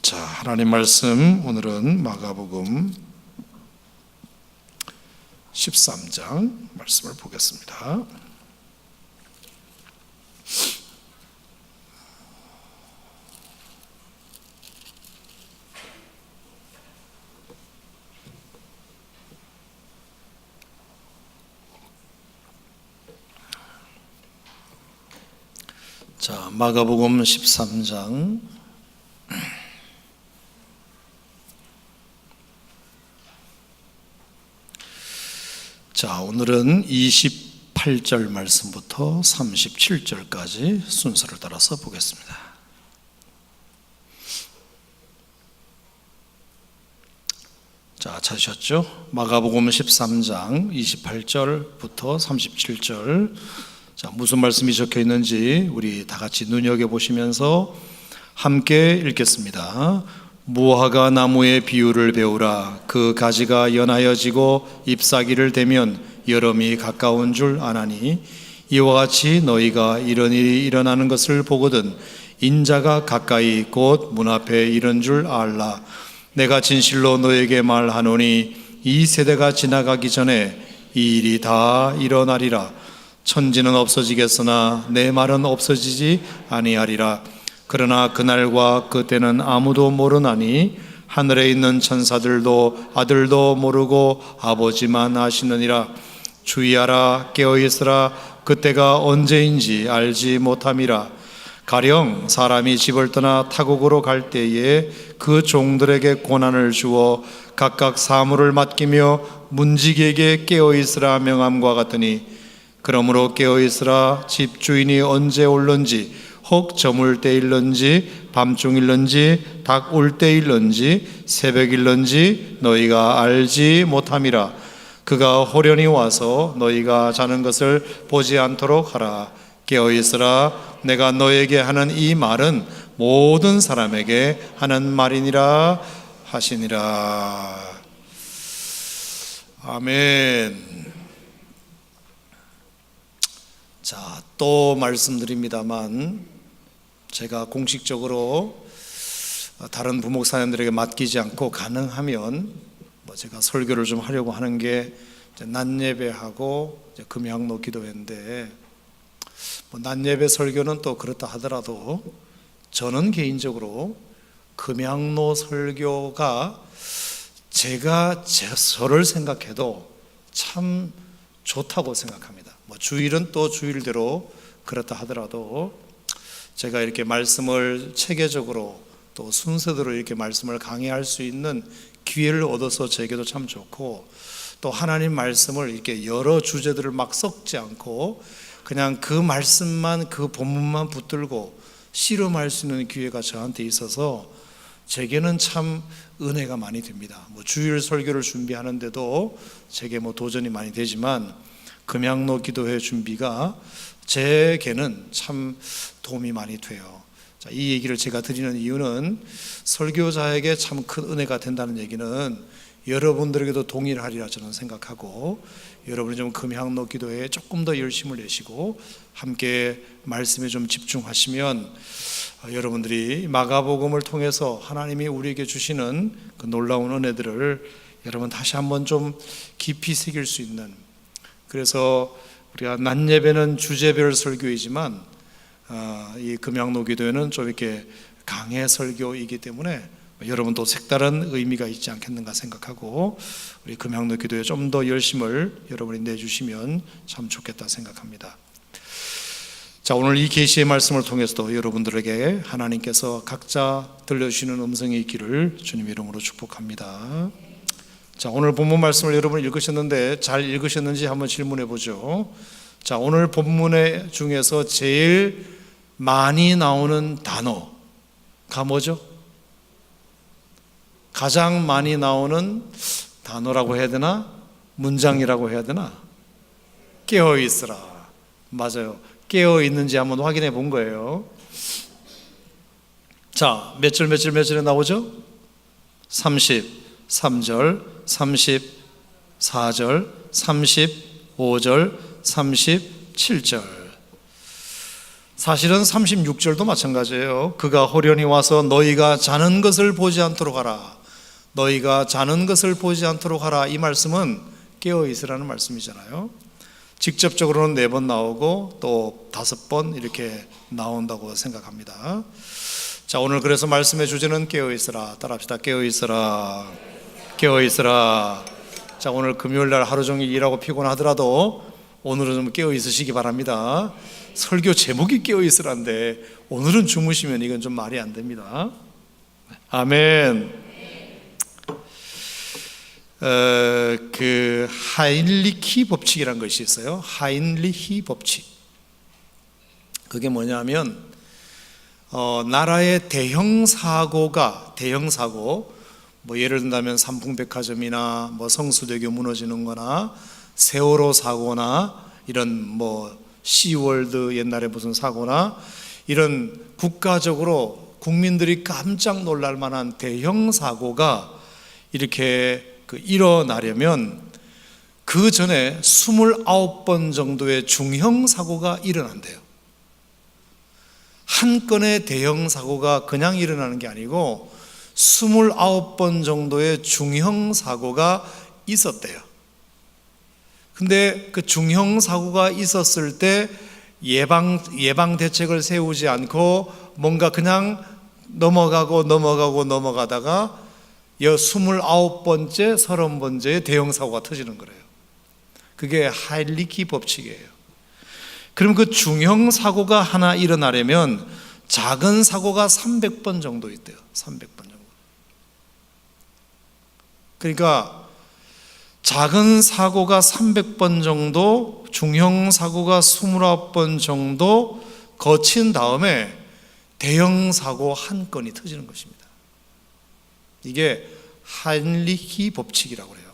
자, 하나님 말씀 오늘은 마가복음 13장 말씀을 보겠습니다. 자, 마가복음 13장 자, 오늘은 28절 말씀부터 37절까지 순서를 따라서 보겠습니다. 자, 찾으셨죠? 마가복음 13장 28절부터 37절. 자, 무슨 말씀이 적혀 있는지 우리 다 같이 눈여겨보시면서 함께 읽겠습니다. 무화과 나무의 비유를 배우라. 그 가지가 연하여지고 잎사귀를 대면 여름이 가까운 줄 아나니 이와 같이 너희가 이런 일이 일어나는 것을 보거든 인자가 가까이 곧 문 앞에 이른 줄 알라. 내가 진실로 너에게 말하노니 이 세대가 지나가기 전에 이 일이 다 일어나리라. 천지는 없어지겠으나 내 말은 없어지지 아니하리라. 그러나 그날과 그때는 아무도 모르나니 하늘에 있는 천사들도 아들도 모르고 아버지만 아시느니라. 주의하라, 깨어있으라. 그때가 언제인지 알지 못함이라. 가령 사람이 집을 떠나 타국으로 갈 때에 그 종들에게 고난을 주어 각각 사물을 맡기며 문지기에게 깨어있으라 명함과 같으니 그러므로 깨어있으라. 집 주인이 언제 올는지 혹 저물 때일런지 밤중일런지 닭 올 때일런지 새벽일런지 너희가 알지 못함이라. 그가 호련히 와서 너희가 자는 것을 보지 않도록 하라. 깨어있으라. 내가 너에게 하는 이 말은 모든 사람에게 하는 말이니라 하시니라. 아멘. 자, 또 말씀드립니다만 제가 공식적으로 다른 부목사님들에게 맡기지 않고 가능하면 제가 설교를 좀 하려고 하는 게 낮예배하고 금양로 기도회인데 낮예배 설교는 또 그렇다 하더라도 저는 개인적으로 금양로 설교가 제가 저를 생각해도 참 좋다고 생각합니다. 주일은 또 주일대로 그렇다 하더라도 제가 이렇게 말씀을 체계적으로 또 순서대로 이렇게 말씀을 강의할 수 있는 기회를 얻어서 제게도 참 좋고, 또 하나님 말씀을 이렇게 여러 주제들을 막 섞지 않고 그냥 그 말씀만, 그 본문만 붙들고 씨름할 수 있는 기회가 저한테 있어서 제게는 참 은혜가 많이 됩니다. 주일 설교를 준비하는데도 제게 도전이 많이 되지만 금양로 기도회 준비가 제게는 참 도움이 많이 돼요. 자, 이 얘기를 제가 드리는 이유는 설교자에게 참 큰 은혜가 된다는 얘기는 여러분들에게도 동일하리라 저는 생각하고, 여러분이 좀 금양로 기도회에 조금 더 열심을 내시고 함께 말씀에 좀 집중하시면 여러분들이 마가복음을 통해서 하나님이 우리에게 주시는 그 놀라운 은혜들을 여러분 다시 한번 좀 깊이 새길 수 있는, 그래서 우리가 낮예배는 주제별 설교이지만 이 금양로 기도회는 좀 이렇게 강해 설교이기 때문에 여러분도 색다른 의미가 있지 않겠는가 생각하고 우리 금양로 기도회에 좀 더 열심을 여러분이 내주시면 참 좋겠다 생각합니다. 자, 오늘 이 계시의 말씀을 통해서도 여러분들에게 하나님께서 각자 들려주시는 음성이 있기를 주님 이름으로 축복합니다. 자, 오늘 본문 말씀을 여러분 읽으셨는데 잘 읽으셨는지 한번 질문해 보죠. 자, 오늘 본문의 중에서 제일 많이 나오는 단어가 뭐죠? 가장 많이 나오는 단어라고 해야 되나? 문장이라고 해야 되나? 깨어있으라. 맞아요. 깨어있는지 한번 확인해 본 거예요. 자, 몇 절에 나오죠? 33절, 34절, 35절, 37절. 사실은 36절도 마찬가지예요. 그가 호련히 와서 너희가 자는 것을 보지 않도록 하라. 너희가 자는 것을 보지 않도록 하라. 이 말씀은 깨어 있으라는 말씀이잖아요. 직접적으로는 4번 나오고 또 5번 이렇게 나온다고 생각합니다. 자, 오늘 그래서 말씀의 주제는 깨어 있으라. 따라합시다. 깨어 있으라. 깨어 있으라. 자, 오늘 금요일 날 하루 종일 일하고 피곤하더라도 오늘은 좀 깨어 있으시기 바랍니다. 설교 제목이 깨어 있으란데 오늘은 주무시면 이건 좀 말이 안 됩니다. 아멘. 그 하인리히 법칙이라는 것이 있어요. 하인리히 법칙. 그게 뭐냐면 나라의 대형 사고, 뭐 예를 든다면 삼풍백화점이나 뭐 성수대교 무너지는 거나 세월호 사고나 이런 뭐 시월드 옛날에 무슨 사고나 이런 국가적으로 국민들이 깜짝 놀랄 만한 대형 사고가 이렇게 일어나려면 그 전에 29번 정도의 중형 사고가 일어난대요. 한 건의 대형 사고가 그냥 일어나는 게 아니고 29번 정도의 중형 사고가 있었대요. 근데 그 중형 사고가 있었을 때 예방 대책을 세우지 않고 뭔가 그냥 넘어가다가 29번째, 30번째의 대형 사고가 터지는 거래요. 그게 하인리히 법칙이에요. 그럼 그 중형 사고가 하나 일어나려면 작은 사고가 300번 정도 있대요. 300번 정도. 그러니까 작은 사고가 300번 정도, 중형 사고가 29번 정도 거친 다음에 대형 사고 한 건이 터지는 것입니다. 이게 하인리히 법칙이라고 해요.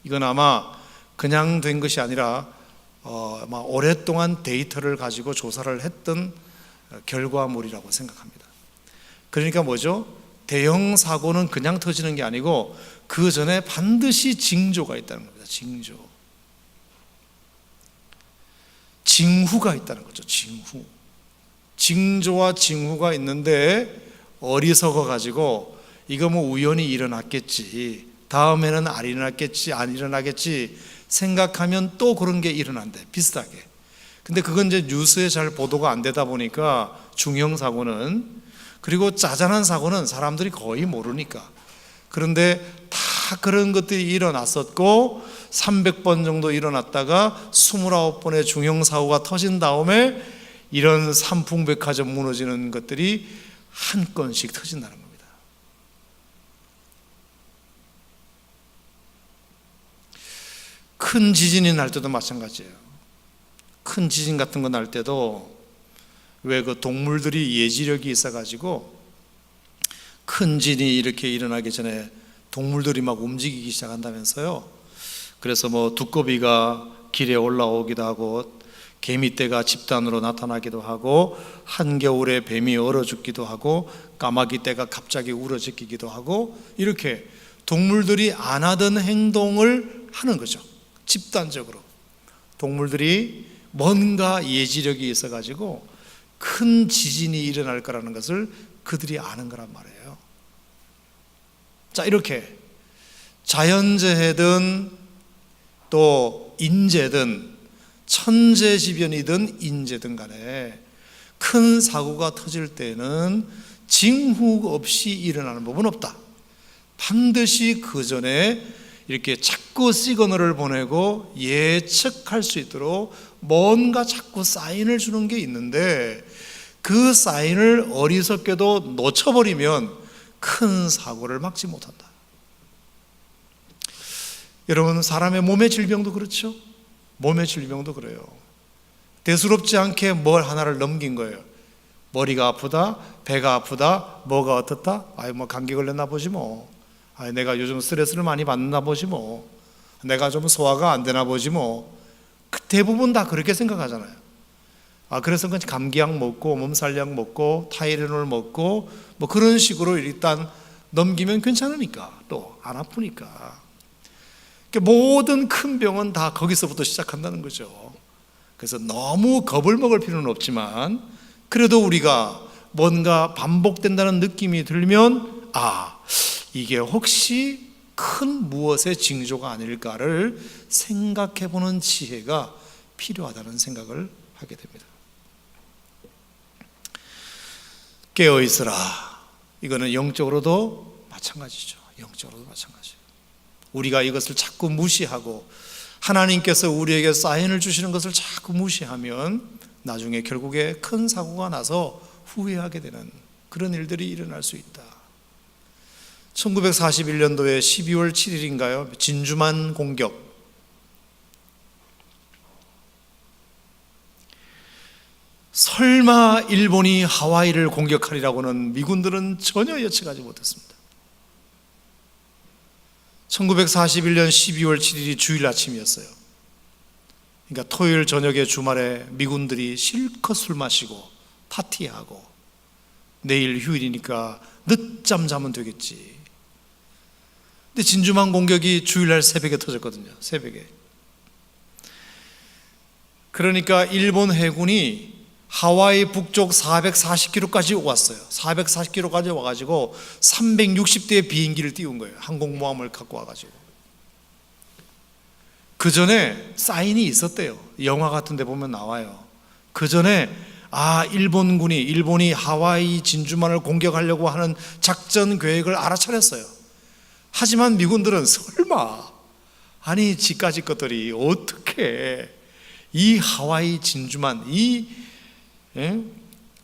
이건 아마 그냥 된 것이 아니라 아마 오랫동안 데이터를 가지고 조사를 했던 결과물이라고 생각합니다. 그러니까 뭐죠? 대형 사고는 그냥 터지는 게 아니고 그 전에 반드시 징조가 있다는 겁니다. 징후가 있다는 거죠. 징조와 징후가 있는데 어리석어 가지고 이거 뭐 우연히 일어났겠지, 다음에는 안 일어나겠지 생각하면 또 그런 게 일어난대, 비슷하게. 근데 그건 이제 뉴스에 잘 보도가 안 되다 보니까 중형 사고는, 그리고 짜잔한 사고는 사람들이 거의 모르니까. 그런데 다 그런 것들이 일어났었고 300번 정도 일어났다가 29번의 중형 사고가 터진 다음에 이런 삼풍백화점 무너지는 것들이 한 건씩 터진다는 겁니다. 큰 지진이 날 때도 마찬가지예요. 큰 지진 같은 거 날 때도 왜 그 동물들이 예지력이 있어가지고 큰 지진이 이렇게 일어나기 전에 동물들이 막 움직이기 시작한다면서요. 그래서 뭐 두꺼비가 길에 올라오기도 하고 개미떼가 집단으로 나타나기도 하고 한겨울에 뱀이 얼어 죽기도 하고 까마귀떼가 갑자기 울어지기도 하고 이렇게 동물들이 안 하던 행동을 하는 거죠. 집단적으로 동물들이 뭔가 예지력이 있어가지고 큰 지진이 일어날 거라는 것을 그들이 아는 거란 말이에요. 자, 이렇게 자연재해든 또 인재든 천재지변이든 인재든 간에 큰 사고가 터질 때는 징후 없이 일어나는 법은 없다. 반드시 그 전에 이렇게 자꾸 시그널을 보내고 예측할 수 있도록 뭔가 자꾸 사인을 주는 게 있는데 그 사인을 어리석게도 놓쳐버리면 큰 사고를 막지 못한다. 여러분, 사람의 몸의 질병도 그렇죠. 몸의 질병도 그래요. 대수롭지 않게 뭘 하나를 넘긴 거예요. 머리가 아프다, 배가 아프다, 뭐가 어떻다? 뭐 감기 걸렸나 보지 뭐. 내가 요즘 스트레스를 많이 받나 보지 뭐. 내가 좀 소화가 안 되나 보지 뭐. 대부분 다 그렇게 생각하잖아요. 그래서 그냥 감기약 먹고 몸살약 먹고 타이레놀 먹고 뭐 그런 식으로 일단 넘기면 괜찮으니까, 또 안 아프니까. 모든 큰 병은 다 거기서부터 시작한다는 거죠. 그래서 너무 겁을 먹을 필요는 없지만 그래도 우리가 뭔가 반복된다는 느낌이 들면 이게 혹시 큰 무엇의 징조가 아닐까를 생각해 보는 지혜가 필요하다는 생각을 하게 됩니다. 깨어 있으라. 이거는 영적으로도 마찬가지죠. 영적으로도 마찬가지예요. 우리가 이것을 자꾸 무시하고 하나님께서 우리에게 사인을 주시는 것을 자꾸 무시하면 나중에 결국에 큰 사고가 나서 후회하게 되는 그런 일들이 일어날 수 있다. 1941년도에 12월 7일인가요? 진주만 공격. 설마 일본이 하와이를 공격하리라고는 미군들은 전혀 예측하지 못했습니다. 1941년 12월 7일이 주일 아침이었어요. 그러니까 토요일 저녁에 주말에 미군들이 실컷 술 마시고 파티하고 내일 휴일이니까 늦잠 자면 되겠지. 근데 진주만 공격이 주일날 새벽에 터졌거든요. 새벽에. 그러니까 일본 해군이 하와이 북쪽 440km까지 왔어요. 440km까지 와가지고 360대의 비행기를 띄운 거예요. 항공모함을 갖고 와가지고. 그 전에 사인이 있었대요. 영화 같은 데 보면 나와요. 그 전에 일본이 하와이 진주만을 공격하려고 하는 작전 계획을 알아차렸어요. 하지만 미군들은 설마, 지까지 것들이 어떻게 이 하와이 진주만,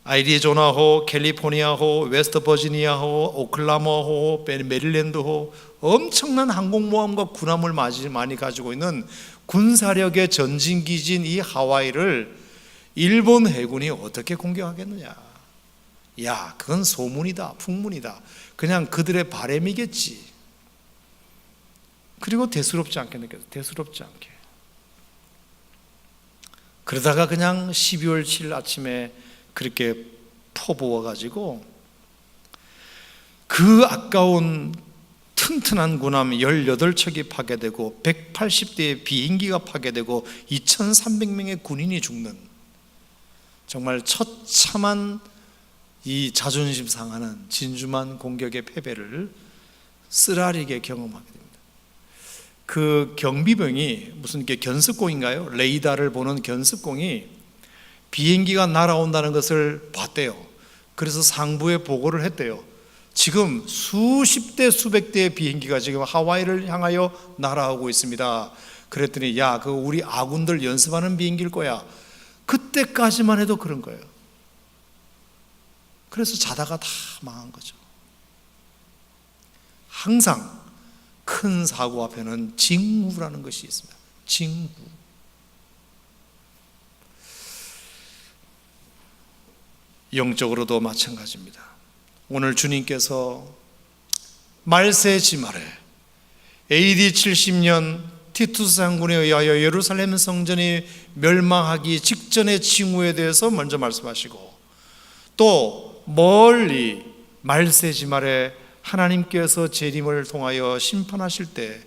아리조나호, 캘리포니아호, 웨스트 버지니아호, 오클라호마, 메릴랜드호, 엄청난 항공모함과 군함을 많이 가지고 있는 군사력의 전진기지인 이 하와이를 일본 해군이 어떻게 공격하겠느냐. 그건 소문이다, 풍문이다. 그냥 그들의 바람이겠지. 그리고 대수롭지 않게 느껴져. 대수롭지 않게. 그러다가 그냥 12월 7일 아침에 그렇게 퍼부어가지고 그 아까운 튼튼한 군함 18척이 파괴되고 180대의 비행기가 파괴되고 2,300명의 군인이 죽는 정말 처참한 이 자존심 상하는 진주만 공격의 패배를 쓰라리게 경험하게 됩니다. 그 경비병이 무슨 견습공인가요? 레이더를 보는 견습공이 비행기가 날아온다는 것을 봤대요. 그래서 상부에 보고를 했대요. 지금 수십 대 수백 대의 비행기가 지금 하와이를 향하여 날아오고 있습니다. 그랬더니 그거 우리 아군들 연습하는 비행기일 거야. 그때까지만 해도 그런 거예요. 그래서 자다가 다 망한 거죠. 항상 큰 사고 앞에는 징후라는 것이 있습니다. 징후. 영적으로도 마찬가지입니다. 오늘 주님께서 말세지 말에 AD 70년 티투스 장군에 의하여 예루살렘 성전이 멸망하기 직전의 징후에 대해서 먼저 말씀하시고, 또 멀리 말세지 말에 하나님께서 재림을 통하여 심판하실 때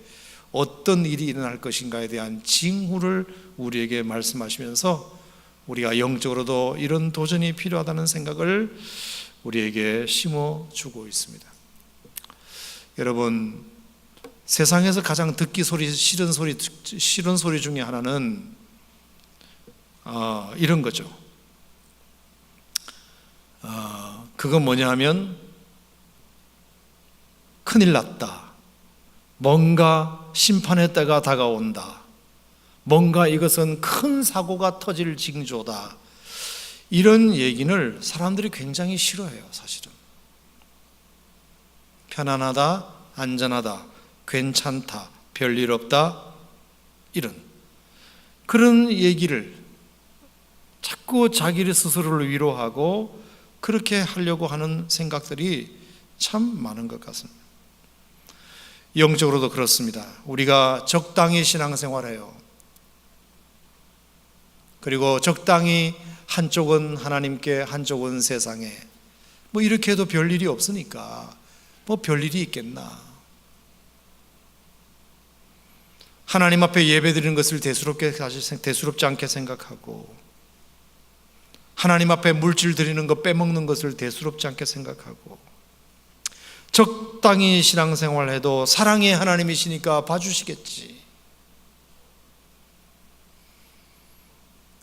어떤 일이 일어날 것인가에 대한 징후를 우리에게 말씀하시면서 우리가 영적으로도 이런 도전이 필요하다는 생각을 우리에게 심어주고 있습니다. 여러분, 세상에서 가장 듣기 싫은 소리 중에 하나는 이런 거죠. 그건 뭐냐 하면 큰일 났다, 뭔가 심판의 때가 다가온다, 뭔가 이것은 큰 사고가 터질 징조다, 이런 얘기를 사람들이 굉장히 싫어해요. 사실은 편안하다, 안전하다, 괜찮다, 별일 없다, 이런 그런 얘기를 자꾸 자기를 스스로를 위로하고 그렇게 하려고 하는 생각들이 참 많은 것 같습니다. 영적으로도 그렇습니다. 우리가 적당히 신앙생활해요. 그리고 적당히 한쪽은 하나님께, 한쪽은 세상에, 이렇게 해도 별일이 없으니까 별일이 있겠나. 하나님 앞에 예배드리는 것을 대수롭지 않게 생각하고, 하나님 앞에 물질 드리는 것, 빼먹는 것을 대수롭지 않게 생각하고 적당히 신앙생활해도 사랑의 하나님이시니까 봐주시겠지,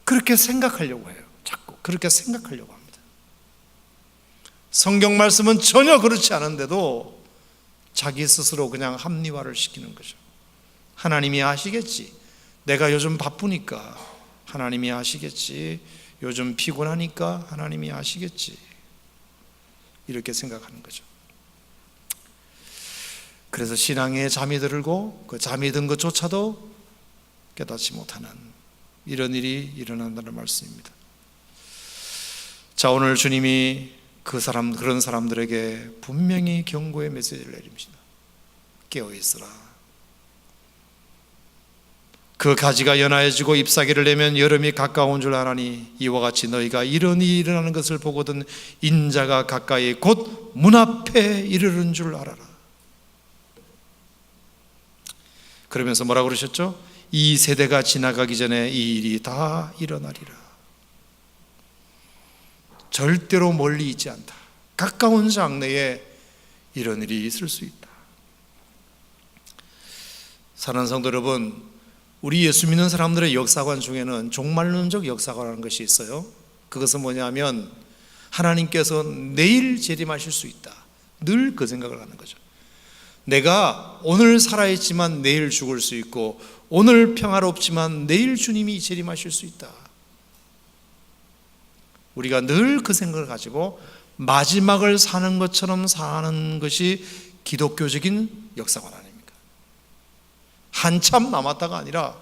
그렇게 생각하려고 해요. 자꾸 그렇게 생각하려고 합니다. 성경 말씀은 전혀 그렇지 않은데도 자기 스스로 그냥 합리화를 시키는 거죠. 하나님이 아시겠지, 내가 요즘 바쁘니까 하나님이 아시겠지, 요즘 피곤하니까 하나님이 아시겠지, 이렇게 생각하는 거죠. 그래서 신앙에 잠이 들고 그 잠이 든 것조차도 깨닫지 못하는 이런 일이 일어난다는 말씀입니다. 자, 오늘 주님이 그런 사람들에게 분명히 경고의 메시지를 내립니다. 깨어있으라. 그 가지가 연하여지고 잎사귀를 내면 여름이 가까운 줄 아나니 이와 같이 너희가 이런 일이 일어나는 것을 보거든 인자가 가까이 곧 문 앞에 이르는 줄 알아라. 그러면서 뭐라고 그러셨죠? 이 세대가 지나가기 전에 이 일이 다 일어나리라. 절대로 멀리 있지 않다. 가까운 장래에 이런 일이 있을 수 있다. 사랑하는 성도 여러분, 우리 예수 믿는 사람들의 역사관 중에는 종말론적 역사관이라는 것이 있어요. 그것은 뭐냐면 하나님께서 내일 재림하실 수 있다. 늘 그 생각을 하는 거죠. 내가 오늘 살아있지만 내일 죽을 수 있고 오늘 평화롭지만 내일 주님이 재림하실 수 있다. 우리가 늘 그 생각을 가지고 마지막을 사는 것처럼 사는 것이 기독교적인 역사관 아닙니까? 한참 남았다가 아니라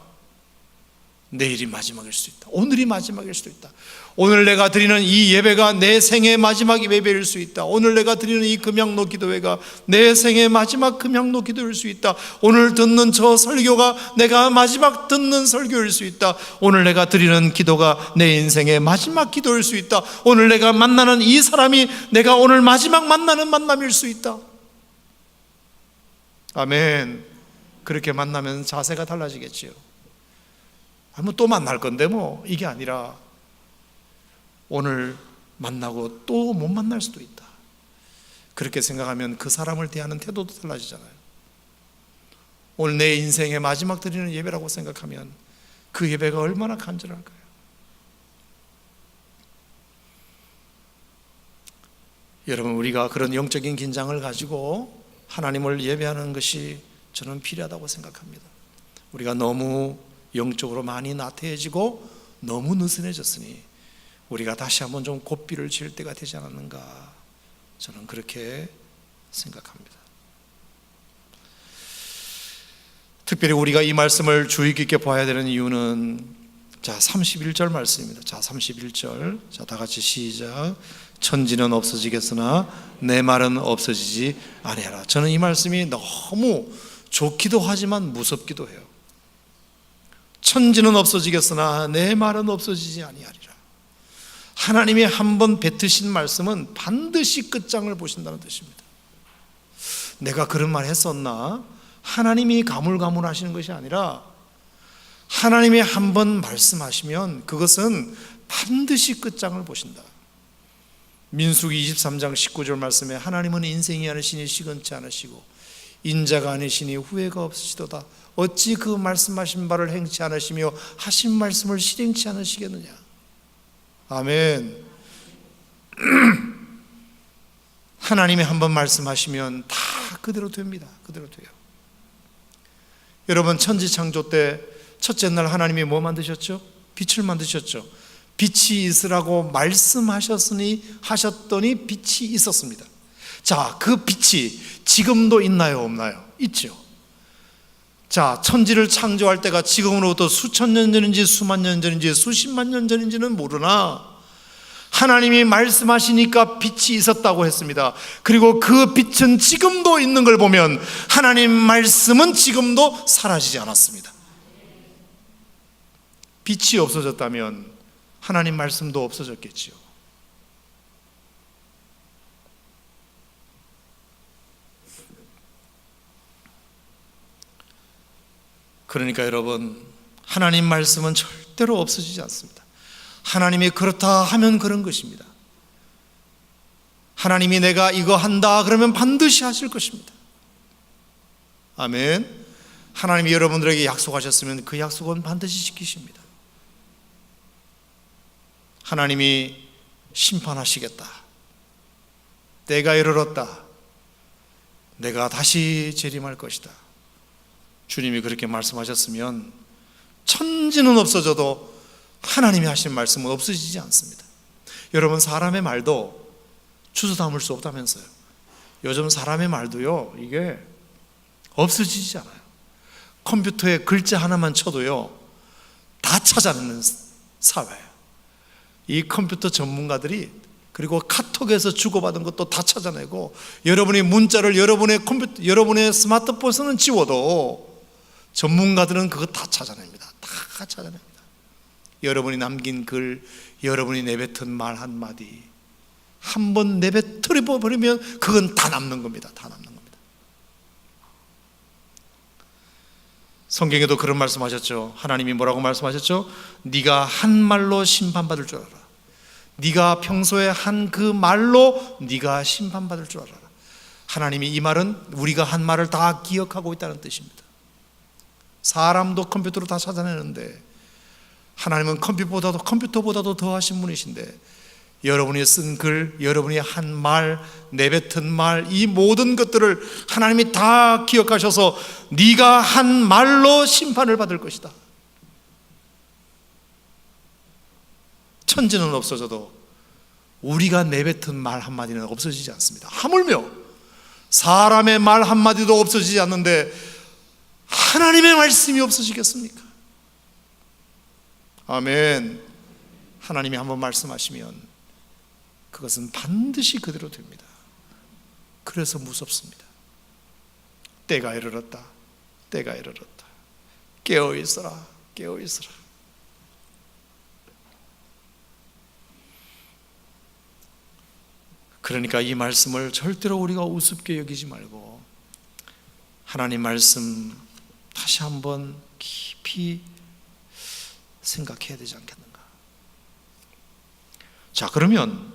내일이 마지막일 수 있다. 오늘이 마지막일 수도 있다. 오늘 내가 드리는 이 예배가 내 생의 마지막 예배일 수 있다. 오늘 내가 드리는 이 금양로 기도회가 내 생의 마지막 금양로 기도일 수 있다. 오늘 듣는 저 설교가 내가 마지막 듣는 설교일 수 있다. 오늘 내가 드리는 기도가 내 인생의 마지막 기도일 수 있다. 오늘 내가 만나는 이 사람이 내가 오늘 마지막 만나는 만남일 수 있다. 아멘. 그렇게 만나면 자세가 달라지겠지요. 또 만날 건데 뭐, 이게 아니라 오늘 만나고 또 못 만날 수도 있다. 그렇게 생각하면 그 사람을 대하는 태도도 달라지잖아요. 오늘 내 인생의 마지막 드리는 예배라고 생각하면 그 예배가 얼마나 간절할까요? 여러분, 우리가 그런 영적인 긴장을 가지고 하나님을 예배하는 것이 저는 필요하다고 생각합니다. 우리가 너무 영적으로 많이 나태해지고 너무 느슨해졌으니 우리가 다시 한번 좀 고삐를 칠 때가 되지 않았는가, 저는 그렇게 생각합니다. 특별히 우리가 이 말씀을 주의 깊게 봐야 되는 이유는 31절 말씀입니다. 31절, 다 같이 시작. 천지는 없어지겠으나 내 말은 없어지지 아니하라. 저는 이 말씀이 너무 좋기도 하지만 무섭기도 해요. 천지는 없어지겠으나 내 말은 없어지지 아니하리라. 하나님이 한번 뱉으신 말씀은 반드시 끝장을 보신다는 뜻입니다. 내가 그런 말 했었나? 하나님이 가물가물하시는 것이 아니라 하나님이 한번 말씀하시면 그것은 반드시 끝장을 보신다. 민수기 23장 19절 말씀에 하나님은 인생이 아니시니 시건치 않으시고 인자가 아니시니 후회가 없으시도다. 어찌 그 말씀하신 바를 행치 않으시며 하신 말씀을 실행치 않으시겠느냐. 아멘. 하나님이 한번 말씀하시면 다 그대로 됩니다. 그대로 돼요. 여러분, 천지창조 때 첫째 날 하나님이 뭐 만드셨죠? 빛을 만드셨죠. 빛이 있으라고 말씀하셨더니 빛이 있었습니다. 자, 그 빛이 지금도 있나요, 없나요? 있죠. 자, 천지를 창조할 때가 지금으로부터 수천 년 전인지 수만 년 전인지 수십만 년 전인지는 모르나 하나님이 말씀하시니까 빛이 있었다고 했습니다. 그리고 그 빛은 지금도 있는 걸 보면 하나님 말씀은 지금도 사라지지 않았습니다. 빛이 없어졌다면 하나님 말씀도 없어졌겠지요. 그러니까 여러분, 하나님 말씀은 절대로 없어지지 않습니다. 하나님이 그렇다 하면 그런 것입니다. 하나님이 내가 이거 한다 그러면 반드시 하실 것입니다. 아멘. 하나님이 여러분들에게 약속하셨으면 그 약속은 반드시 지키십니다. 하나님이 심판하시겠다, 때가 이르렀다, 내가 다시 재림할 것이다, 주님이 그렇게 말씀하셨으면 천지는 없어져도 하나님이 하신 말씀은 없어지지 않습니다. 여러분, 사람의 말도 주워 담을 수 없다면서요. 요즘 사람의 말도요, 이게 없어지지 않아요. 컴퓨터에 글자 하나만 쳐도요 다 찾아내는 사회예요. 이 컴퓨터 전문가들이, 그리고 카톡에서 주고받은 것도 다 찾아내고, 여러분이 문자를 여러분의 스마트폰에서는 지워도 전문가들은 그거 다 찾아냅니다. 다 찾아냅니다. 여러분이 남긴 글, 여러분이 내뱉은 말 한마디 한번 내뱉어 버리면 그건 다 남는 겁니다. 다 남는 겁니다. 성경에도 그런 말씀하셨죠. 하나님이 뭐라고 말씀하셨죠? 네가 한 말로 심판받을 줄 알아라. 네가 평소에 한 그 말로 네가 심판받을 줄 알아라. 하나님이 이 말은 우리가 한 말을 다 기억하고 있다는 뜻입니다. 사람도 컴퓨터로 다 찾아내는데 하나님은 컴퓨터보다도 더하신 분이신데, 여러분이 쓴 글, 여러분이 한 말, 내뱉은 말, 이 모든 것들을 하나님이 다 기억하셔서 네가 한 말로 심판을 받을 것이다. 천지는 없어져도 우리가 내뱉은 말 한마디는 없어지지 않습니다. 하물며 사람의 말 한마디도 없어지지 않는데 하나님의 말씀이 없어지겠습니까? 아멘. 하나님이 한번 말씀하시면 그것은 반드시 그대로 됩니다. 그래서 무섭습니다. 때가 이르렀다, 때가 이르렀다. 깨어있어라, 깨어있어라. 그러니까 이 말씀을 절대로 우리가 우습게 여기지 말고 하나님 말씀 다시 한번 깊이 생각해야 되지 않겠는가. 자, 그러면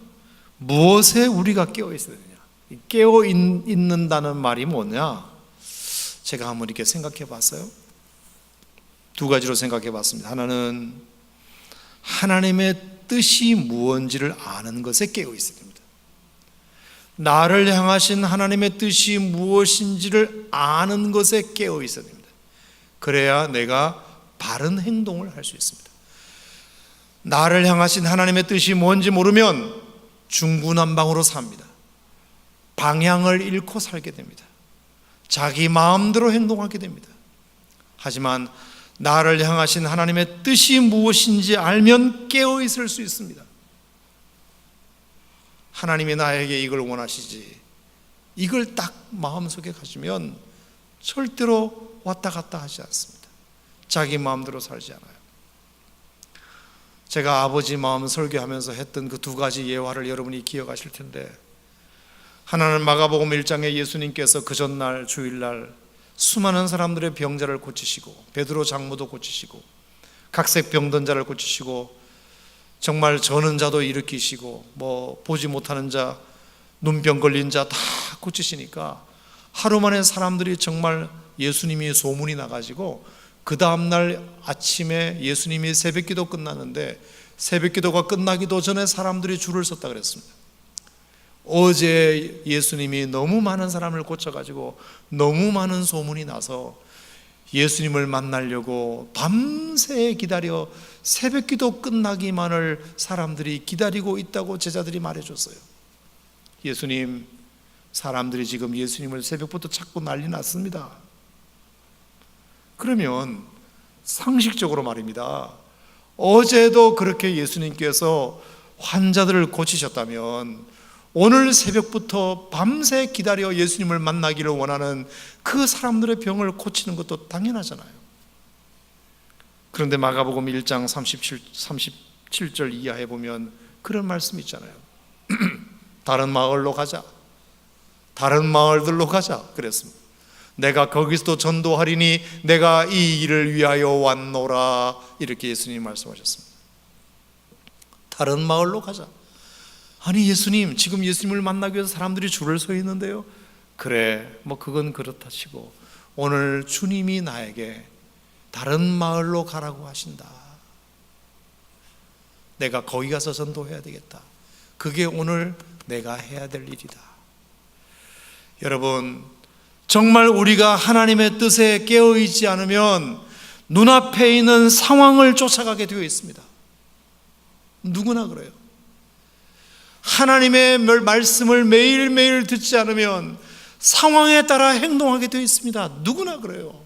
무엇에 우리가 깨어 있어야 되냐? 깨어 있는다는 말이 뭐냐? 제가 한번 이렇게 생각해 봤어요. 두 가지로 생각해 봤습니다. 하나는 하나님의 뜻이 무엇인지를 아는 것에 깨어 있어야 됩니다. 나를 향하신 하나님의 뜻이 무엇인지를 아는 것에 깨어 있어야 됩니다. 그래야 내가 바른 행동을 할 수 있습니다. 나를 향하신 하나님의 뜻이 뭔지 모르면 중구난방으로 삽니다. 방향을 잃고 살게 됩니다. 자기 마음대로 행동하게 됩니다. 하지만 나를 향하신 하나님의 뜻이 무엇인지 알면 깨어 있을 수 있습니다. 하나님이 나에게 이걸 원하시지, 이걸 딱 마음속에 가지면 절대로 왔다 갔다 하지 않습니다. 자기 마음대로 살지 않아요. 제가 아버지 마음 설교하면서 했던 그 두 가지 예화를 여러분이 기억하실 텐데, 하나는 마가복음 1장에 예수님께서 그 전날 주일날 수많은 사람들의 병자를 고치시고, 베드로 장모도 고치시고, 각색 병든 자를 고치시고, 정말 저는 자도 일으키시고, 보지 못하는 자, 눈병 걸린 자 다 고치시니까 하루 만에 사람들이 정말 예수님이 소문이 나가지고 그 다음날 아침에 예수님이 새벽기도 끝났는데 새벽기도가 끝나기도 전에 사람들이 줄을 섰다 그랬습니다. 어제 예수님이 너무 많은 사람을 고쳐가지고 너무 많은 소문이 나서 예수님을 만나려고 밤새 기다려 새벽기도 끝나기만을 사람들이 기다리고 있다고 제자들이 말해줬어요. 예수님, 사람들이 지금 예수님을 새벽부터 찾고 난리 났습니다. 그러면 상식적으로 말입니다, 어제도 그렇게 예수님께서 환자들을 고치셨다면 오늘 새벽부터 밤새 기다려 예수님을 만나기를 원하는 그 사람들의 병을 고치는 것도 당연하잖아요. 그런데 마가복음 1장 37절 이하에 보면 그런 말씀이 있잖아요. 다른 마을로 가자, 다른 마을들로 가자 그랬습니다. 내가 거기서도 전도하리니 내가 이 일을 위하여 왔노라, 이렇게 예수님이 말씀하셨습니다. 다른 마을로 가자. 아니 예수님, 지금 예수님을 만나기 위해서 사람들이 줄을 서 있는데요. 그래, 뭐 그건 그렇다 치고 오늘 주님이 나에게 다른 마을로 가라고 하신다. 내가 거기 가서 전도해야 되겠다. 그게 오늘 내가 해야 될 일이다. 여러분, 정말 우리가 하나님의 뜻에 깨어있지 않으면 눈앞에 있는 상황을 쫓아가게 되어 있습니다. 누구나 그래요. 하나님의 말씀을 매일매일 듣지 않으면 상황에 따라 행동하게 되어 있습니다. 누구나 그래요.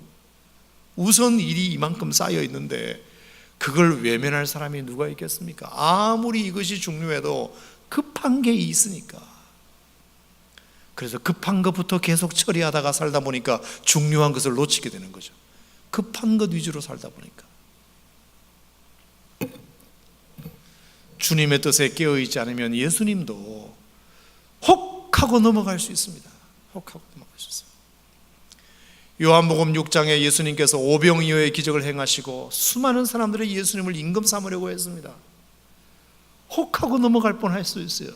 우선 일이 이만큼 쌓여 있는데 그걸 외면할 사람이 누가 있겠습니까? 아무리 이것이 중요해도 급한 게 있으니까. 그래서 급한 것부터 계속 처리하다가 살다 보니까 중요한 것을 놓치게 되는 거죠. 급한 것 위주로 살다 보니까. 주님의 뜻에 깨어있지 않으면 예수님도 혹 하고 넘어갈 수 있습니다. 혹 하고 넘어갈 수 있어요. 요한복음 6장에 예수님께서 오병이어의 기적을 행하시고 수많은 사람들이 예수님을 임금 삼으려고 했습니다. 혹 하고 넘어갈 뻔할 수 있어요.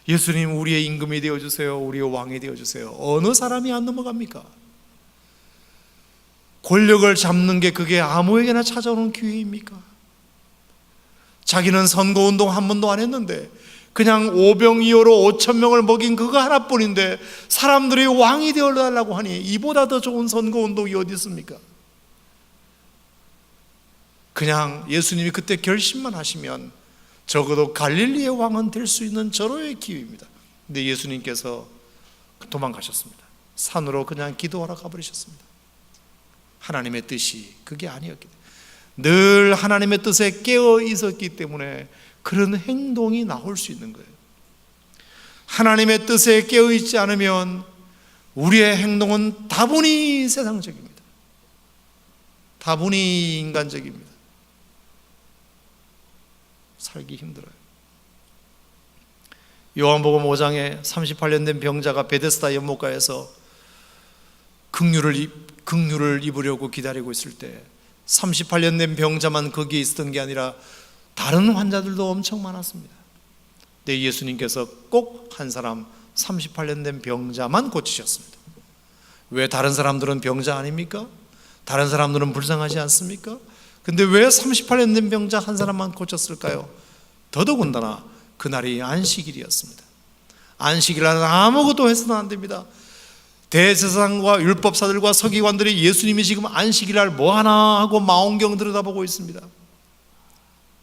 예수님, 우리의 임금이 되어주세요. 우리의 왕이 되어주세요. 어느 사람이 안 넘어갑니까? 권력을 잡는 게 그게 아무에게나 찾아오는 기회입니까? 자기는 선거운동 한 번도 안 했는데 그냥 오병이어로 5천 명을 먹인 그거 하나뿐인데 사람들이 왕이 되어달라고 하니 이보다 더 좋은 선거운동이 어디 있습니까? 그냥 예수님이 그때 결심만 하시면 적어도 갈릴리의 왕은 될 수 있는 절호의 기회입니다. 근데 예수님께서 도망가셨습니다. 산으로 그냥 기도하러 가버리셨습니다. 하나님의 뜻이 그게 아니었기 때문에, 늘 하나님의 뜻에 깨어 있었기 때문에 그런 행동이 나올 수 있는 거예요. 하나님의 뜻에 깨어 있지 않으면 우리의 행동은 다분히 세상적입니다. 다분히 인간적입니다. 살기 힘들어요. 요한복음 5장에 38년 된 병자가 베데스다 연못가에서 긍휼을 입으려고 기다리고 있을 때 38년 된 병자만 거기에 있었던 게 아니라 다른 환자들도 엄청 많았습니다. 근데 예수님께서 꼭 한 사람 38년 된 병자만 고치셨습니다. 왜 다른 사람들은 병자 아닙니까? 다른 사람들은 불쌍하지 않습니까? 근데 왜 38년 된 병자 한 사람만 고쳤을까요? 더더군다나 그날이 안식일이었습니다. 안식일날은 아무것도 해서는 안 됩니다. 대제사장과 율법사들과 서기관들이 예수님이 지금 안식일날 뭐하나 하고 망원경 들여다보고 있습니다.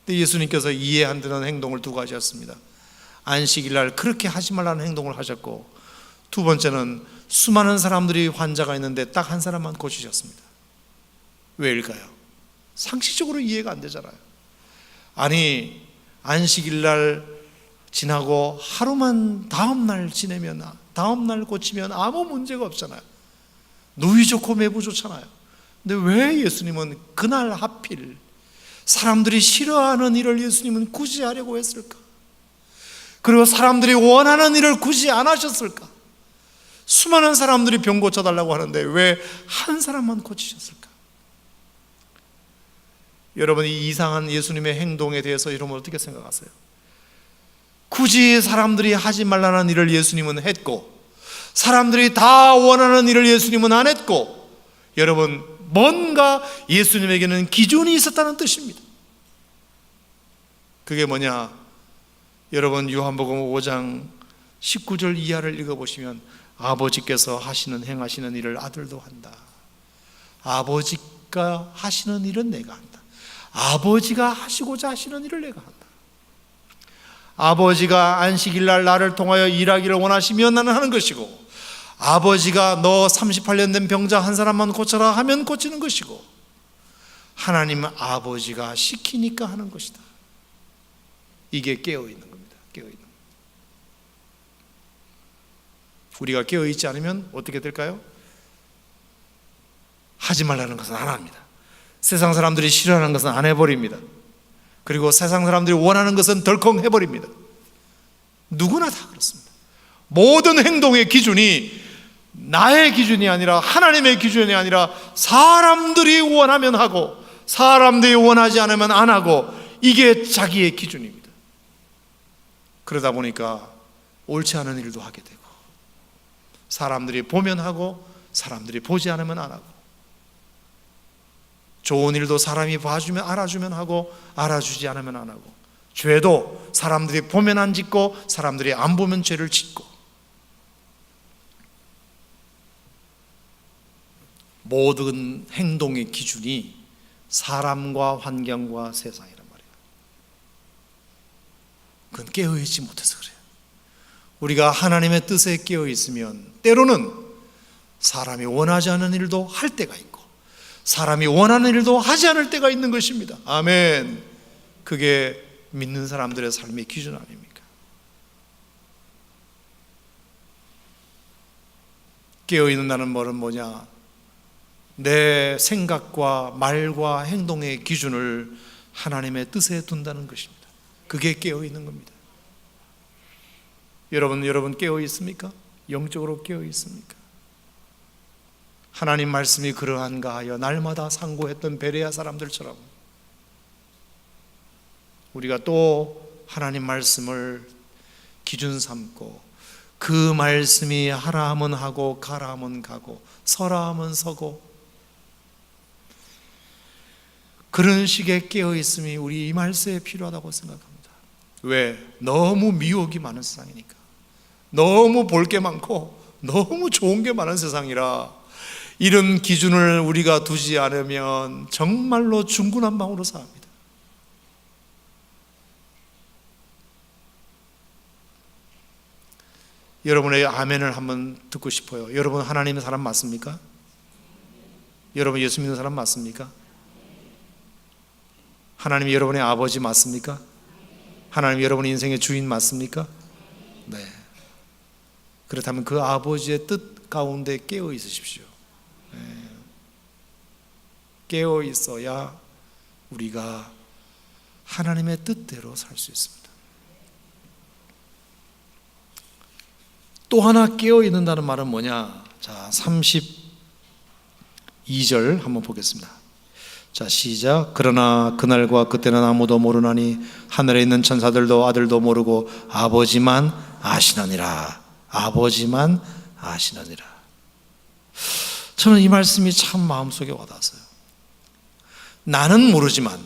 근데 예수님께서 이해 안 되는 행동을 두 가지 하셨습니다. 안식일날 그렇게 하지 말라는 행동을 하셨고, 두 번째는 수많은 사람들이 환자가 있는데 딱 한 사람만 고치셨습니다. 왜일까요? 상식적으로 이해가 안 되잖아요. 아니, 안식일날 지나고 하루만 다음날 지내면, 다음날 고치면 아무 문제가 없잖아요. 누이 좋고 매부 좋잖아요. 근데 왜 예수님은 그날 하필 사람들이 싫어하는 일을 예수님은 굳이 하려고 했을까? 그리고 사람들이 원하는 일을 굳이 안 하셨을까? 수많은 사람들이 병 고쳐달라고 하는데 왜 한 사람만 고치셨을까? 여러분, 이 이상한 예수님의 행동에 대해서 여러분 어떻게 생각하세요? 굳이 사람들이 하지 말라는 일을 예수님은 했고, 사람들이 다 원하는 일을 예수님은 안 했고, 여러분, 뭔가 예수님에게는 기준이 있었다는 뜻입니다. 그게 뭐냐? 여러분, 요한복음 5장 19절 이하를 읽어보시면 아버지께서 하시는 행하시는 일을 아들도 한다. 아버지가 하시는 일은 내가 한다. 아버지가 하시고자 하시는 일을 내가 한다. 아버지가 안식일날 나를 통하여 일하기를 원하시면 나는 하는 것이고, 아버지가 너 38년 된 병자 한 사람만 고쳐라 하면 고치는 것이고, 하나님은 아버지가 시키니까 하는 것이다. 이게 깨어있는 겁니다. 깨어있는. 우리가 깨어있지 않으면 어떻게 될까요? 하지 말라는 것은 안 합니다. 세상 사람들이 싫어하는 것은 안 해버립니다. 그리고 세상 사람들이 원하는 것은 덜컹 해버립니다. 누구나 다 그렇습니다. 모든 행동의 기준이 나의 기준이 아니라 하나님의 기준이 아니라 사람들이 원하면 하고 사람들이 원하지 않으면 안 하고, 이게 자기의 기준입니다. 그러다 보니까 옳지 않은 일도 하게 되고, 사람들이 보면 하고 사람들이 보지 않으면 안 하고, 좋은 일도 사람이 봐주면 알아주면 하고 알아주지 않으면 안 하고, 죄도 사람들이 보면 안 짓고 사람들이 안 보면 죄를 짓고, 모든 행동의 기준이 사람과 환경과 세상이란 말이에요. 그건 깨어있지 못해서 그래요. 우리가 하나님의 뜻에 깨어있으면 때로는 사람이 원하지 않은 일도 할 때가 있고 사람이 원하는 일도 하지 않을 때가 있는 것입니다. 아멘. 그게 믿는 사람들의 삶의 기준 아닙니까? 깨어있는다는 말은 뭐냐? 내 생각과 말과 행동의 기준을 하나님의 뜻에 둔다는 것입니다. 그게 깨어있는 겁니다. 여러분 깨어있습니까? 영적으로 깨어있습니까? 하나님 말씀이 그러한가 하여 날마다 상고했던 베레아 사람들처럼 우리가 또 하나님 말씀을 기준 삼고 그 말씀이 하라 하면 하고 가라 하면 가고 서라 하면 서고, 그런 식의 깨어있음이 우리 이 말세에 필요하다고 생각합니다. 왜? 너무 미혹이 많은 세상이니까. 너무 볼 게 많고 너무 좋은 게 많은 세상이라 이런 기준을 우리가 두지 않으면 정말로 중구난방으로 삽니다. 여러분의 아멘을 한번 듣고 싶어요. 여러분 하나님의 사람 맞습니까? 여러분 예수 믿는 사람 맞습니까? 하나님이 여러분의 아버지 맞습니까? 하나님이 여러분의 인생의 주인 맞습니까? 네. 그렇다면 그 아버지의 뜻 가운데 깨어 있으십시오. 네. 깨어 있어야 우리가 하나님의 뜻대로 살 수 있습니다. 또 하나 깨어 있는다는 말은 뭐냐? 자, 32절 한번 보겠습니다. 자, 시작. 그러나 그날과 그때는 아무도 모르나니 하늘에 있는 천사들도 아들도 모르고 아버지만 아시느니라. 아버지만 아시느니라. 저는 이 말씀이 참 마음속에 와닿았어요. 나는 모르지만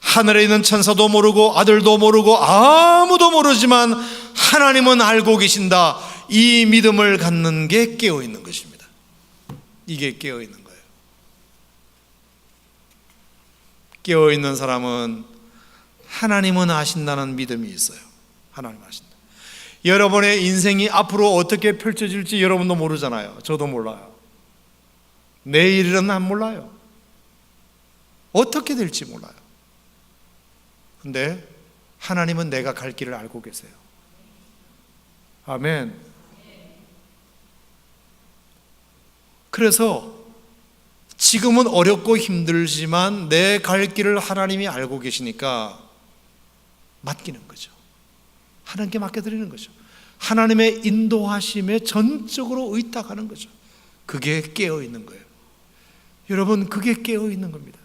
하늘에 있는 천사도 모르고 아들도 모르고 아무도 모르지만 하나님은 알고 계신다. 이 믿음을 갖는 게 깨어 있는 것입니다. 이게 깨어 있는 거예요. 깨어 있는 사람은 하나님은 아신다는 믿음이 있어요. 하나님 아신다. 여러분의 인생이 앞으로 어떻게 펼쳐질지 여러분도 모르잖아요. 저도 몰라요. 내일은 안 몰라요. 어떻게 될지 몰라요. 근데 하나님은 내가 갈 길을 알고 계세요. 아멘. 그래서 지금은 어렵고 힘들지만 내 갈 길을 하나님이 알고 계시니까 맡기는 거죠. 하나님께 맡겨드리는 거죠. 하나님의 인도하심에 전적으로 의탁하는 거죠. 그게 깨어있는 거예요. 여러분, 그게 깨어있는 겁니다.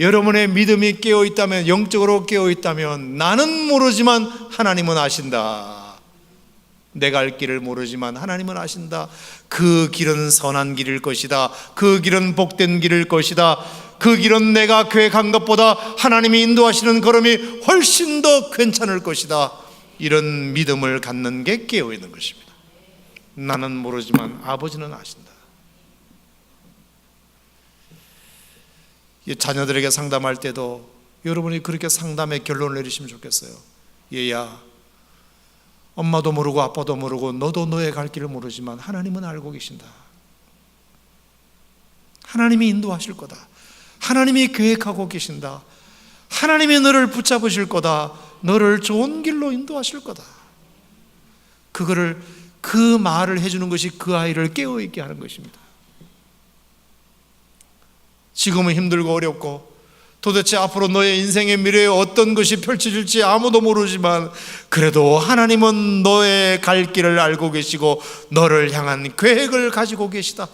여러분의 믿음이 깨어있다면, 영적으로 깨어있다면 나는 모르지만 하나님은 아신다. 내가 갈 길을 모르지만 하나님은 아신다. 그 길은 선한 길일 것이다. 그 길은 복된 길일 것이다. 그 길은 내가 계획한 것보다 하나님이 인도하시는 걸음이 훨씬 더 괜찮을 것이다. 이런 믿음을 갖는 게 깨어있는 것입니다. 나는 모르지만 아버지는 아신다. 자녀들에게 상담할 때도 여러분이 그렇게 상담의 결론을 내리시면 좋겠어요. 얘야, 엄마도 모르고 아빠도 모르고 너도 너의 갈 길을 모르지만 하나님은 알고 계신다. 하나님이 인도하실 거다. 하나님이 계획하고 계신다. 하나님이 너를 붙잡으실 거다. 너를 좋은 길로 인도하실 거다. 그 말을 해주는 것이 그 아이를 깨어있게 하는 것입니다. 지금은 힘들고 어렵고 도대체 앞으로 너의 인생의 미래에 어떤 것이 펼쳐질지 아무도 모르지만 그래도 하나님은 너의 갈 길을 알고 계시고 너를 향한 계획을 가지고 계시다.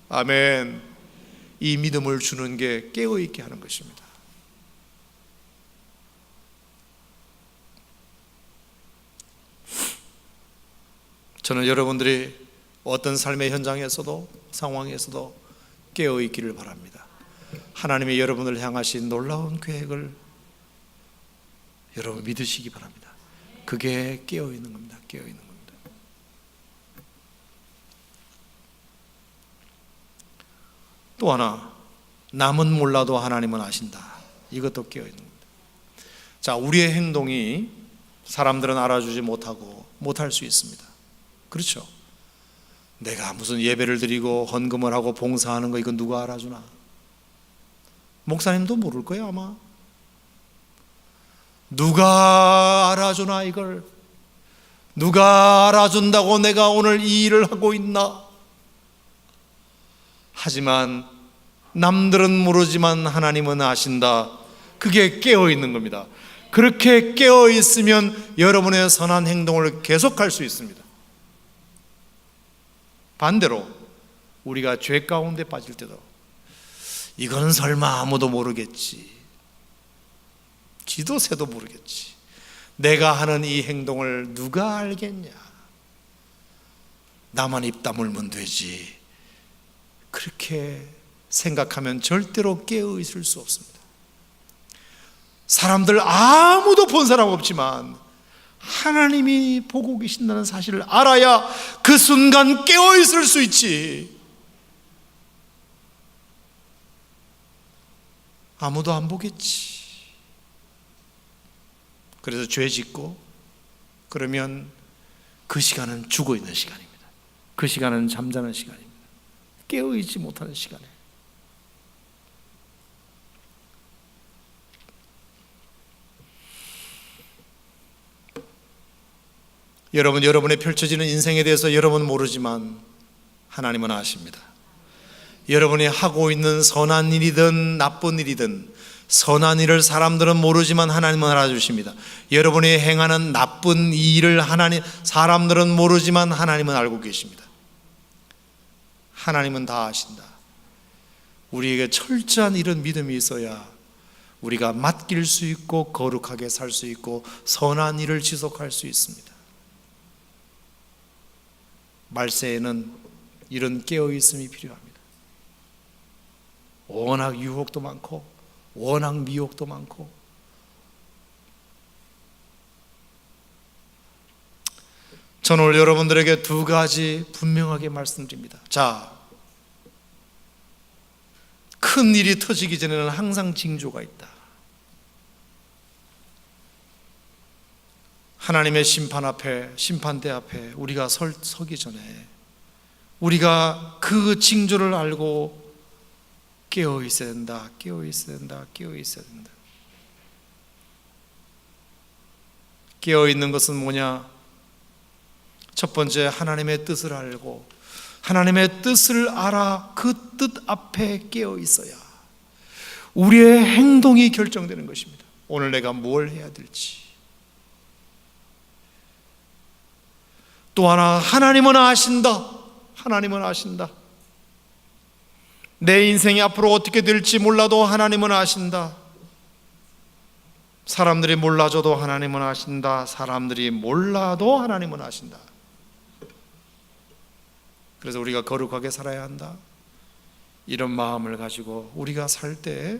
아멘. 이 믿음을 주는 게 깨어있게 하는 것입니다. 저는 여러분들이 어떤 삶의 현장에서도 상황에서도 깨어 있기를 바랍니다. 하나님이 여러분을 향하신 놀라운 계획을 여러분 믿으시기 바랍니다. 그게 깨어 있는 겁니다. 깨어 있는 겁니다. 또 하나, 남은 몰라도 하나님은 아신다. 이것도 깨어 있는 겁니다. 자, 우리의 행동이 사람들은 알아주지 못할 수 있습니다. 그렇죠? 내가 무슨 예배를 드리고 헌금을 하고 봉사하는 거 이건 누가 알아주나? 목사님도 모를 거예요 아마. 누가 알아주나 이걸? 누가 알아준다고 내가 오늘 이 일을 하고 있나? 하지만 남들은 모르지만 하나님은 아신다. 그게 깨어 있는 겁니다. 그렇게 깨어 있으면 여러분의 선한 행동을 계속할 수 있습니다. 반대로 우리가 죄 가운데 빠질 때도 이건 설마 아무도 모르겠지, 지도 새도 모르겠지, 내가 하는 이 행동을 누가 알겠냐, 나만 입 다물면 되지, 그렇게 생각하면 절대로 깨어 있을 수 없습니다. 사람들 아무도 본 사람 없지만 하나님이 보고 계신다는 사실을 알아야 그 순간 깨어 있을 수 있지. 아무도 안 보겠지. 그래서 죄 짓고 그러면 그 시간은 죽어 있는 시간입니다. 그 시간은 잠자는 시간입니다. 깨어 있지 못하는 시간에. 여러분의 펼쳐지는 인생에 대해서 여러분은 모르지만 하나님은 아십니다. 여러분이 하고 있는 선한 일이든 나쁜 일이든, 선한 일을 사람들은 모르지만 하나님은 알아주십니다. 여러분이 행하는 나쁜 일을 사람들은 모르지만 하나님은 알고 계십니다. 하나님은 다 아신다. 우리에게 철저한 이런 믿음이 있어야 우리가 맡길 수 있고 거룩하게 살 수 있고 선한 일을 지속할 수 있습니다. 말세에는 이런 깨어있음이 필요합니다. 워낙 유혹도 많고 워낙 미혹도 많고. 저는 오늘 여러분들에게 두 가지 분명하게 말씀드립니다. 자, 큰 일이 터지기 전에는 항상 징조가 있다. 하나님의 심판대 앞에 우리가 서기 전에 우리가 그 징조를 알고 깨어 있어야 된다. 깨어 있어야 된다. 깨어 있어야 된다. 깨어 있는 것은 뭐냐? 첫 번째, 하나님의 뜻을 알고 하나님의 뜻을 알아 그 뜻 앞에 깨어 있어야 우리의 행동이 결정되는 것입니다. 오늘 내가 뭘 해야 될지. 또 하나, 하나님은 아신다. 하나님은 아신다. 내 인생이 앞으로 어떻게 될지 몰라도 하나님은 아신다. 사람들이 몰라줘도 하나님은 아신다. 사람들이 몰라도 하나님은 아신다. 그래서 우리가 거룩하게 살아야 한다. 이런 마음을 가지고 우리가 살 때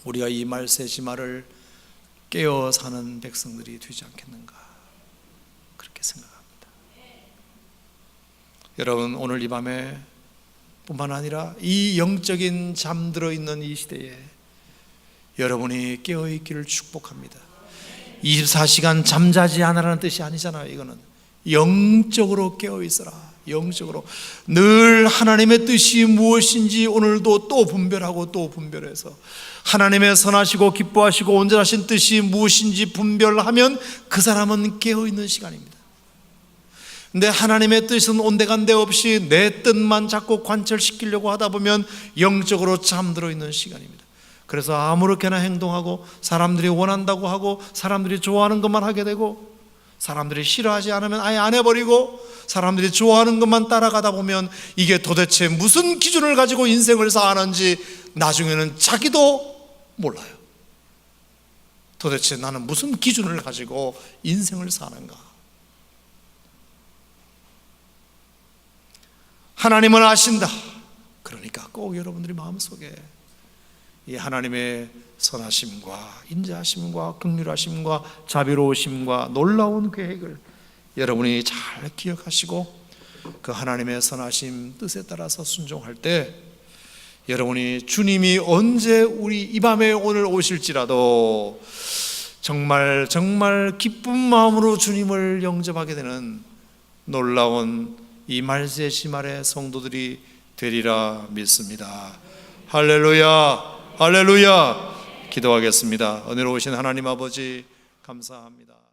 우리가 이 말세지마를 깨어 사는 백성들이 되지 않겠는가, 그렇게 생각합니다. 여러분, 오늘 이 밤에 뿐만 아니라 이 영적인 잠들어 있는 이 시대에 여러분이 깨어 있기를 축복합니다. 24시간 잠자지 않으라는 뜻이 아니잖아요. 이거는 영적으로 깨어 있어라. 영적으로 늘 하나님의 뜻이 무엇인지 오늘도 또 분별하고 또 분별해서 하나님의 선하시고 기뻐하시고 온전하신 뜻이 무엇인지 분별하면 그 사람은 깨어 있는 시간입니다. 근데 하나님의 뜻은 온데간데 없이 내 뜻만 자꾸 관철시키려고 하다 보면 영적으로 잠들어 있는 시간입니다. 그래서 아무렇게나 행동하고 사람들이 원한다고 하고 사람들이 좋아하는 것만 하게 되고 사람들이 싫어하지 않으면 아예 안 해버리고 사람들이 좋아하는 것만 따라가다 보면 이게 도대체 무슨 기준을 가지고 인생을 사는지 나중에는 자기도 몰라요. 도대체 나는 무슨 기준을 가지고 인생을 사는가? 하나님은 아신다. 그러니까 꼭 여러분들이 마음속에 이 하나님의 선하심과 인자하심과 긍휼하심과 자비로우심과 놀라운 계획을 여러분이 잘 기억하시고 그 하나님의 선하심 뜻에 따라서 순종할 때 여러분이 주님이 언제 우리 이 밤에 오늘 오실지라도 정말 정말 기쁜 마음으로 주님을 영접하게 되는 놀라운 이 말세시말의 성도들이 되리라 믿습니다. 할렐루야, 할렐루야. 기도하겠습니다. 은혜로우신 하나님 아버지 감사합니다.